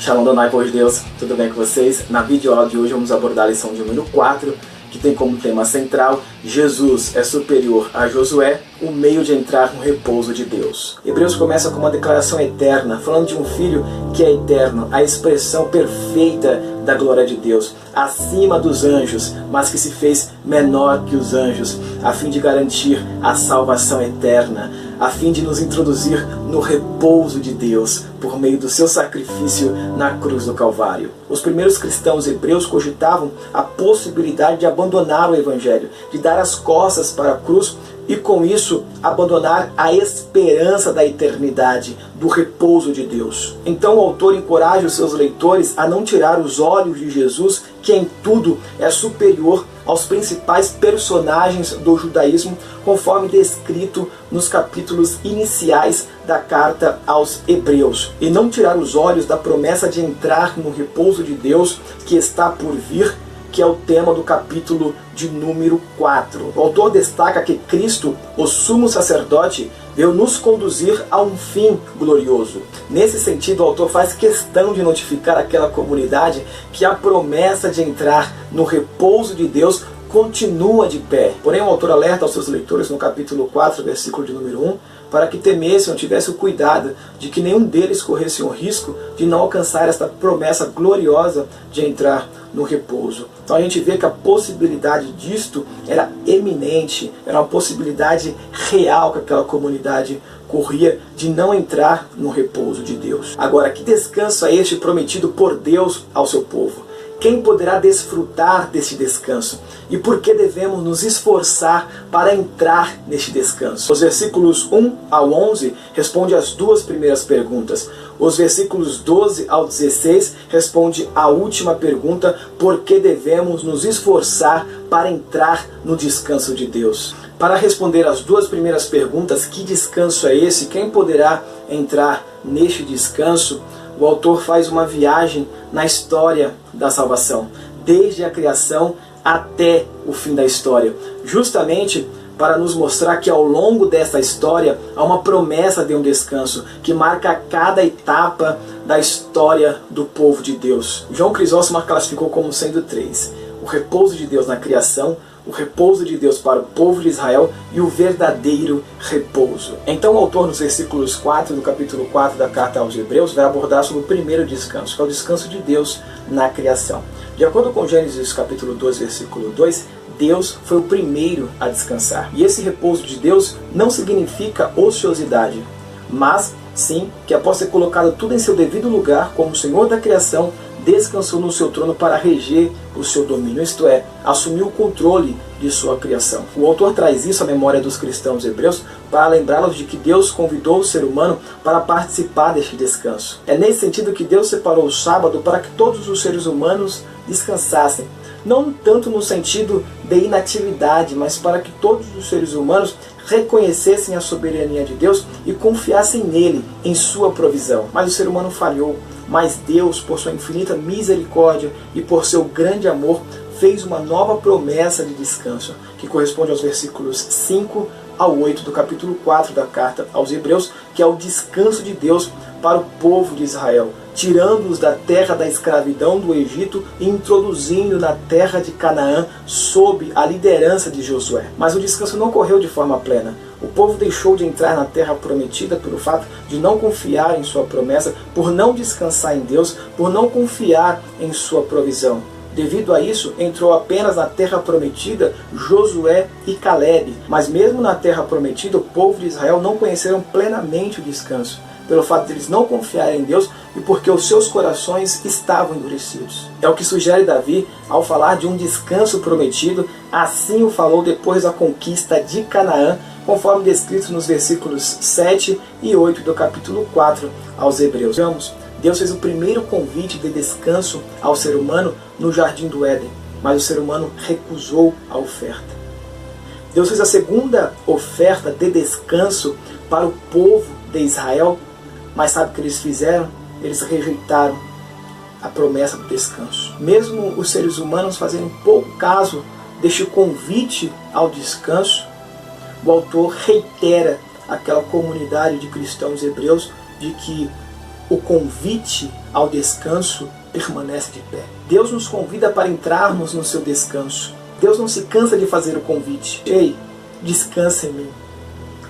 Shalom Donai, povo de Deus, tudo bem com vocês? Na videoaula de hoje vamos abordar a lição de número 4, que tem como tema central: Jesus é superior a Josué, o meio de entrar no repouso de Deus. Hebreus começa com uma declaração eterna, falando de um filho que é eterno, a expressão perfeita da glória de Deus, acima dos anjos, mas que se fez menor que os anjos, a fim de garantir a salvação eterna, a fim de nos introduzir no repouso de Deus, por meio do seu sacrifício na cruz do Calvário. Os primeiros cristãos hebreus cogitavam a possibilidade de abandonar o Evangelho, de dar as costas para a cruz e com isso abandonar a esperança da eternidade, do repouso de Deus. Então o autor encoraja os seus leitores a não tirar os olhos de Jesus, que em tudo é superior aos principais personagens do judaísmo, conforme descrito nos capítulos iniciais da carta aos Hebreus, e não tirar os olhos da promessa de entrar no repouso de Deus que está por vir, que é o tema do capítulo de número 4. O autor destaca que Cristo, o sumo sacerdote, veio nos conduzir a um fim glorioso. Nesse sentido, o autor faz questão de notificar àquela comunidade que a promessa de entrar no repouso de Deus continua de pé. Porém, o autor alerta aos seus leitores no capítulo 4, versículo de número 1, para que temessem ou tivessem o cuidado de que nenhum deles corresse o risco de não alcançar esta promessa gloriosa de entrar no repouso. Então a gente vê que a possibilidade disto era eminente, era uma possibilidade real que aquela comunidade corria de não entrar no repouso de Deus. Agora, que descanso é este prometido por Deus ao seu povo? Quem poderá desfrutar deste descanso? E por que devemos nos esforçar para entrar neste descanso? Os versículos 1 ao 11 respondem as duas primeiras perguntas. Os versículos 12 ao 16 respondem a última pergunta: por que devemos nos esforçar para entrar no descanso de Deus? Para responder às duas primeiras perguntas, que descanso é esse? Quem poderá entrar neste descanso? O autor faz uma viagem na história da salvação, desde a criação até o fim da história, justamente para nos mostrar que ao longo dessa história há uma promessa de um descanso que marca cada etapa da história do povo de Deus. João Crisóstomo classificou como sendo 3: o repouso de Deus na criação, o repouso de Deus para o povo de Israel e o verdadeiro repouso. Então o autor, nos versículos 4 do capítulo 4 da carta aos Hebreus, vai abordar sobre o primeiro descanso, que é o descanso de Deus na criação. De acordo com Gênesis capítulo 2, versículo 2, Deus foi o primeiro a descansar. E esse repouso de Deus não significa ociosidade, mas sim que após ter colocado tudo em seu devido lugar, como Senhor da criação, descansou no seu trono para reger o seu domínio, isto é, assumiu o controle de sua criação. O autor traz isso à memória dos cristãos hebreus para lembrá-los de que Deus convidou o ser humano para participar deste descanso. É nesse sentido que Deus separou o sábado para que todos os seres humanos descansassem. Não tanto no sentido de inatividade, mas para que todos os seres humanos reconhecessem a soberania de Deus e confiassem nele, em sua provisão. Mas o ser humano falhou. Mas Deus, por sua infinita misericórdia e por seu grande amor, fez uma nova promessa de descanso, que corresponde aos versículos 5 ao 8 do capítulo 4 da carta aos Hebreus, que é o descanso de Deus para o povo de Israel, tirando-os da terra da escravidão do Egito e introduzindo na terra de Canaã sob a liderança de Josué. Mas o descanso não ocorreu de forma plena. O povo deixou de entrar na terra prometida pelo fato de não confiar em sua promessa, por não descansar em Deus, por não confiar em sua provisão. Devido a isso, entrou apenas na terra prometida Josué e Calebe. Mas mesmo na terra prometida, o povo de Israel não conheceram plenamente o descanso, pelo fato de eles não confiarem em Deus e porque os seus corações estavam endurecidos. É o que sugere Davi ao falar de um descanso prometido, assim o falou depois da conquista de Canaã, conforme descrito nos versículos 7 e 8 do capítulo 4 aos Hebreus. Deus fez o primeiro convite de descanso ao ser humano no jardim do Éden, mas o ser humano recusou a oferta. Deus fez a segunda oferta de descanso para o povo de Israel, mas sabe o que eles fizeram? Eles rejeitaram a promessa do descanso. Mesmo os seres humanos fazendo pouco caso deste convite ao descanso, o autor reitera àquela comunidade de cristãos hebreus de que o convite ao descanso permanece de pé. Deus nos convida para entrarmos no seu descanso. Deus não se cansa de fazer o convite. Ei, descansa em mim.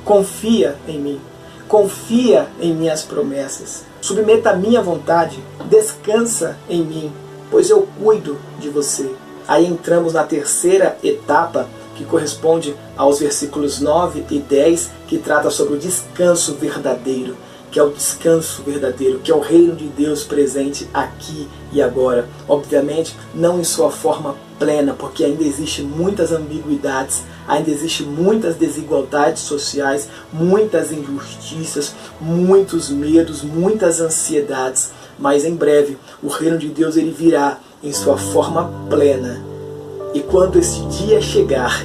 Confia em mim. Confia em minhas promessas. Submeta a minha vontade. Descansa em mim, pois eu cuido de você. Aí entramos na terceira etapa, que corresponde aos versículos 9 e 10, que trata sobre o descanso verdadeiro, que é o descanso verdadeiro, que é o reino de Deus presente aqui e agora. Obviamente, não em sua forma plena, porque ainda existem muitas ambiguidades, ainda existem muitas desigualdades sociais, muitas injustiças, muitos medos, muitas ansiedades. Mas em breve, o reino de Deus ele virá em sua forma plena. E quando esse dia chegar,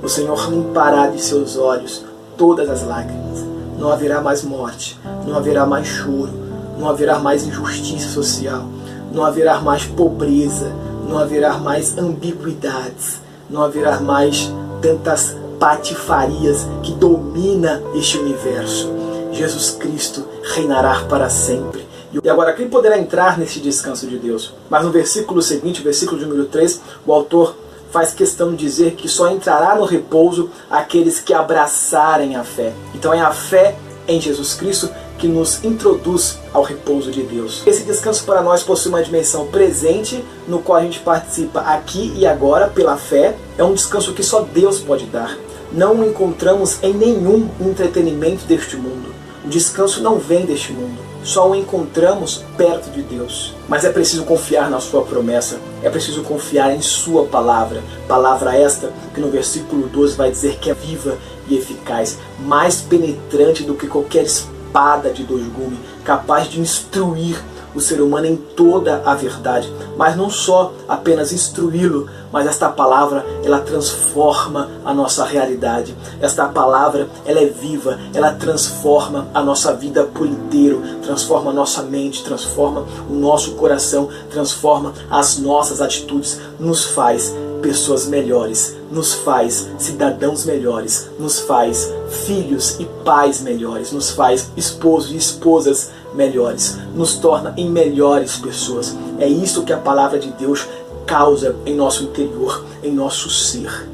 o Senhor limpará de seus olhos todas as lágrimas. Não haverá mais morte, não haverá mais choro, não haverá mais injustiça social, não haverá mais pobreza, não haverá mais ambiguidades, não haverá mais tantas patifarias que domina este universo. Jesus Cristo reinará para sempre. E agora, quem poderá entrar nesse descanso de Deus? Mas no versículo seguinte, versículo de número 3, o autor faz questão de dizer que só entrará no repouso aqueles que abraçarem a fé. Então é a fé em Jesus Cristo que nos introduz ao repouso de Deus. Esse descanso para nós possui uma dimensão presente, no qual a gente participa aqui e agora pela fé. É um descanso que só Deus pode dar. Não o encontramos em nenhum entretenimento deste mundo. O descanso não vem deste mundo. Só o encontramos perto de Deus. Mas é preciso confiar na sua promessa. É preciso confiar em sua palavra. Palavra esta que no versículo 12 vai dizer que é viva e eficaz, mais penetrante do que qualquer espada de dois gumes, capaz de instruir o ser humano em toda a verdade. Mas não só apenas instruí-lo, mas esta palavra, ela transforma a nossa realidade. Esta palavra, ela é viva, ela transforma a nossa vida por inteiro, transforma a nossa mente, transforma o nosso coração, transforma as nossas atitudes, nos faz pessoas melhores, nos faz cidadãos melhores, nos faz filhos e pais melhores, nos faz esposos e esposas melhores, nos torna em melhores pessoas. É isso que a palavra de Deus causa em nosso interior, em nosso ser.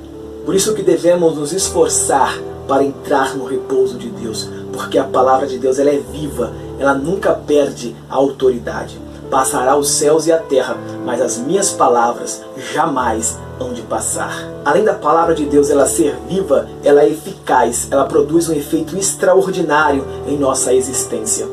Por isso que devemos nos esforçar para entrar no repouso de Deus, porque a palavra de Deus ela é viva, ela nunca perde a autoridade. Passará os céus e a terra, mas as minhas palavras jamais hão de passar. Além da palavra de Deus ela ser viva, ela é eficaz, ela produz um efeito extraordinário em nossa existência.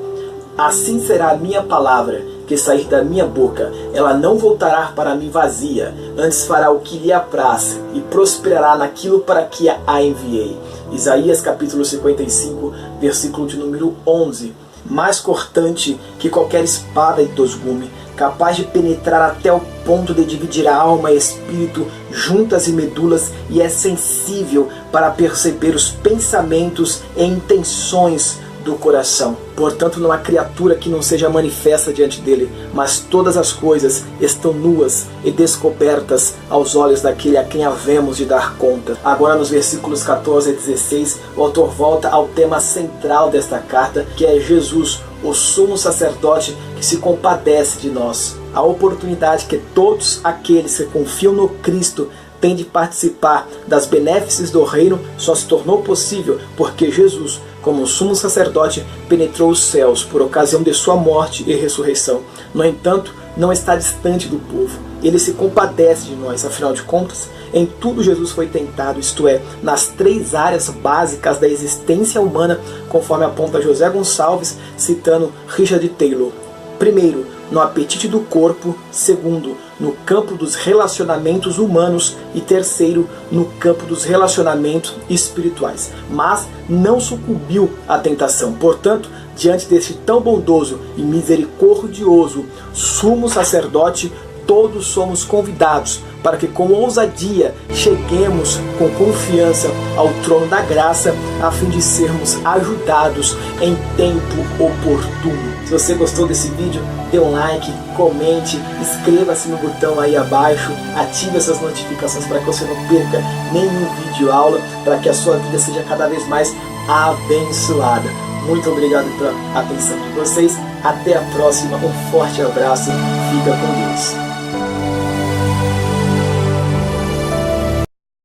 Assim será a minha palavra que sair da minha boca, ela não voltará para mim vazia, antes fará o que lhe apraz e prosperará naquilo para que a enviei. Isaías capítulo 55, versículo de número 11. Mais cortante que qualquer espada de dois gumes, capaz de penetrar até o ponto de dividir a alma e espírito, juntas e medulas, e é sensível para perceber os pensamentos e intenções do coração. Portanto, não há criatura que não seja manifesta diante dele, mas todas as coisas estão nuas e descobertas aos olhos daquele a quem havemos de dar conta. Agora, nos versículos 14 a 16, o autor volta ao tema central desta carta, que é Jesus, o sumo sacerdote que se compadece de nós. A oportunidade que todos aqueles que confiam no Cristo têm de participar das benéfices do reino só se tornou possível porque Jesus, como sumo sacerdote, penetrou os céus por ocasião de sua morte e ressurreição. No entanto, não está distante do povo. Ele se compadece de nós, afinal de contas, em tudo Jesus foi tentado, isto é, nas três áreas básicas da existência humana, conforme aponta José Gonçalves, citando Richard Taylor. Primeiro, no apetite do corpo. Segundo, no campo dos relacionamentos humanos. E terceiro, no campo dos relacionamentos espirituais. Mas não sucumbiu à tentação. Portanto, diante deste tão bondoso e misericordioso sumo sacerdote, todos somos convidados para que com ousadia cheguemos com confiança ao trono da graça, a fim de sermos ajudados em tempo oportuno. Se você gostou desse vídeo, dê um like, comente, inscreva-se no botão aí abaixo, ative essas notificações para que você não perca nenhum vídeo aula, para que a sua vida seja cada vez mais abençoada. Muito obrigado pela atenção de vocês. Até a próxima. Um forte abraço. Fica com Deus.